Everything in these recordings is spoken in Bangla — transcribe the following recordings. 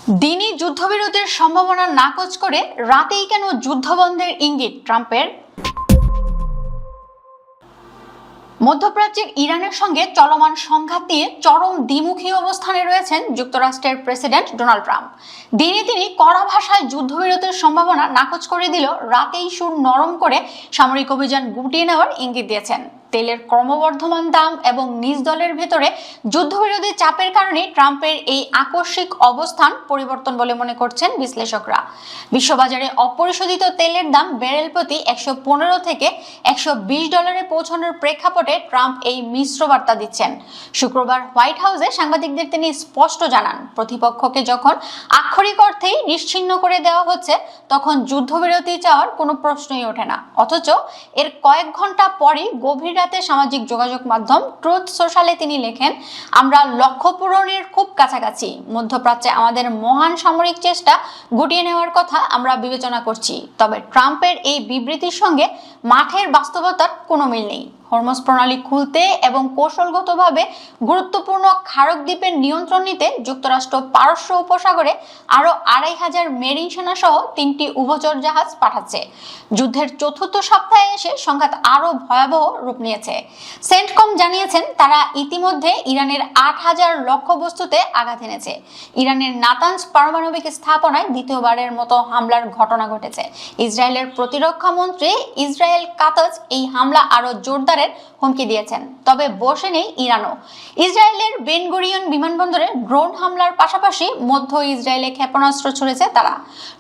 দিনই যুদ্ধবিরতির সম্ভাবনা নাকচ করে রাতেই কেন যুদ্ধবন্ধের ইঙ্গিত ট্রাম্পের? মধ্যপ্রাচ্যের ইরানের সঙ্গে চলমান সংঘাত নিয়ে চরম দ্বিমুখী অবস্থানে রয়েছেন যুক্তরাষ্ট্রের প্রেসিডেন্ট ডোনাল্ড ট্রাম্প। দিনে তিনি কড়া ভাষায় যুদ্ধবিরতির সম্ভাবনা নাকচ করে দিল, রাতেই সুর নরম করে সামরিক অভিযান গুটিয়ে নেওয়ার ইঙ্গিত দিয়েছেন। তেলের ক্রমবর্ধমান দাম এবং নিজ দলের ভেতরে যুদ্ধবিরোধী চাপের কারণে ট্রাম্পের এই আকস্মিক অবস্থান পরিবর্তন বলে মনে করছেন বিশ্লেষকরা। বিশ্ববাজারে অপরিশোধিত তেলের দাম ব্যারেল প্রতি 115 থেকে 120 ডলারে পৌঁছানোর প্রেক্ষাপটে ট্রাম্প এই মিশ্র বার্তা দিচ্ছেন। শুক্রবার হোয়াইট হাউসে সাংবাদিকদের তিনি স্পষ্ট জানান, প্রতিপক্ষকে যখন আক্ষরিক অর্থেই নিশ্চিহ্ন করে দেওয়া হচ্ছে তখন যুদ্ধবিরতি চাওয়ার কোনো প্রশ্নই ওঠে না। অথচ এর কয়েক ঘন্টা পরই গভীর রাতে সামাজিক যোগাযোগ মাধ্যম ট্রুথ সোশ্যালে তিনি লেখেন, আমরা লক্ষ্য পূরণের খুব কাছাকাছি। মধ্যপ্রাচ্যে আমাদের মহান সামরিক চেষ্টা গুটিয়ে নেওয়ার কথা আমরা বিবেচনা করছি। তবে ট্রাম্পের এই বিবৃতির সঙ্গে মাঠের বাস্তবতার কোনো মিল নেই। হরমুজ প্রণালী খুলতে এবং কৌশলগতভাবে গুরুত্বপূর্ণ খাড়ক দ্বীপের নিয়ন্ত্রণ নিতে যুক্তরাষ্ট্র পারস্য উপসাগরে আরও 2500 মেরিন সেনা সহ 3টি উভচর জাহাজ পাঠাচ্ছে। যুদ্ধের চতুর্থ সপ্তাহে এসে সংঘাত আরও ভয়াবহ রূপ নিয়েছে। সেন্টকম জানিয়েছেন, তারা ইতিমধ্যে ইরানের 8000 লক্ষ্যবস্তুতে আঘাত এনেছে। ইরানের নাতানজ পারমাণবিক স্থাপনায় দ্বিতীয়বারের মতো হামলার ঘটনা ঘটেছে। ইসরায়েলের প্রতিরক্ষা মন্ত্রী ইসরায়েল কাতজ এই হামলা আরও জোরদার হুমকি দিয়েছেন। তবে বসে নেই ইরানও। ইসরায়েলের বেন গুরিয়ন বিমানবন্দরে ড্রোন হামলার পাশাপাশি মধ্য ইসরায়েলে ক্ষেপণাস্ত্র ছুড়েছে তারা।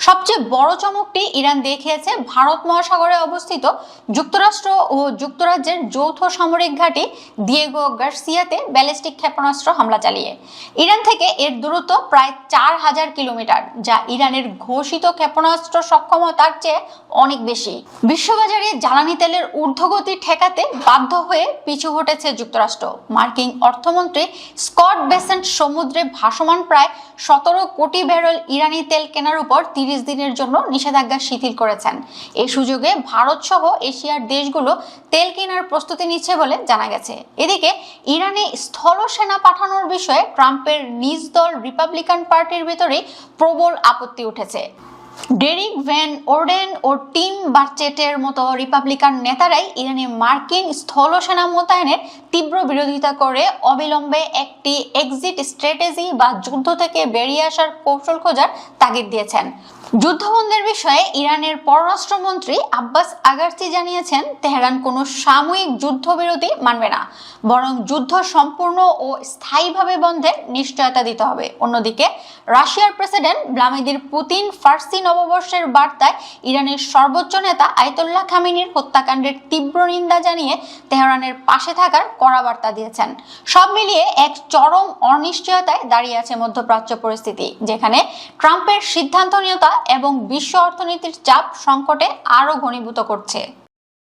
সবচেয়ে বড় চমকটি ইরান দেখিয়েছে ভারত মহাসাগরে অবস্থিত যুক্তরাষ্ট্র ও যুক্তরাজ্যের যৌথ সামরিক ঘাঁটি দিয়েগো গার্সিয়াতে ব্যালিস্টিক ক্ষেপণাস্ত্র হামলা চালিয়ে। ইরান থেকে এর দূরত্ব প্রায় 4000 কিলোমিটার, যা ইরানের ঘোষিত ক্ষেপণাস্ত্র সক্ষমতার চেয়ে অনেক বেশি। বিশ্ববাজারে জ্বালানি তেলের ঊর্ধ্বগতি ঠেকাতে বাধ্য হয়ে পিছু হটেছে যুক্তরাষ্ট্র। মার্কিন অর্থমন্ত্রী স্কট বেসেন্ট সমুদ্রে ভাসমান প্রায় 17 কোটি ব্যারেল ইরানি তেল কেনার উপর 30 দিনের জন্য নিষেধাজ্ঞা শিথিল করেছেন। এই সুযোগে ভারত সহ এশিয়ার দেশগুলো তেল কেনার প্রস্তুতি নিচ্ছে বলে জানা গেছে। এদিকে ইরানে স্থল সেনা পাঠানোর বিষয়ে ট্রাম্পের নিজ দল রিপাবলিকান পার্টির ভেতরেই প্রবল আপত্তি উঠেছে। ডেরিক ভ্যান ওর্ডেন ও টিম বারচেটের মতো রিপাবলিকান নেতারাই ইরানে মার্কিন স্থল সেনা মোতায়েনের তীব্র বিরোধিতা করে অবিলম্বে একটি এক্সিট স্ট্র্যাটেজি বা যুদ্ধ থেকে বেরিয়ে আসার কৌশল খোঁজার তাগিদ দিয়েছেন। যুদ্ধবন্ধের বিষয়ে ইরানের পররাষ্ট্রমন্ত্রী আব্বাস আগারচি জানিয়েছেন, তেহরান কোনো সাময়িক যুদ্ধবিরতি মানবে না, বরং যুদ্ধ সম্পূর্ণ ও স্থায়ীভাবে বন্ধের নিশ্চয়তা দিতে হবে। অন্যদিকে রাশিয়ার প্রেসিডেন্ট ভ্লাদিমির পুতিন ফার্সি নববর্ষের বার্তায় ইরানের সর্বোচ্চ নেতা আয়াতুল্লাহ খামেনির হত্যাকাণ্ডের তীব্র নিন্দা জানিয়ে তেহরানের পাশে থাকার কড়া বার্তা দিয়েছেন। সব মিলিয়ে এক চরম অনিশ্চয়তায় দাঁড়িয়ে আছে মধ্যপ্রাচ্য পরিস্থিতি, যেখানে ট্রাম্পের সিদ্ধান্তহীনতা এবং বিশ্ব অর্থনীতির চাপ সংকটে আরও ঘনীভূত করছে।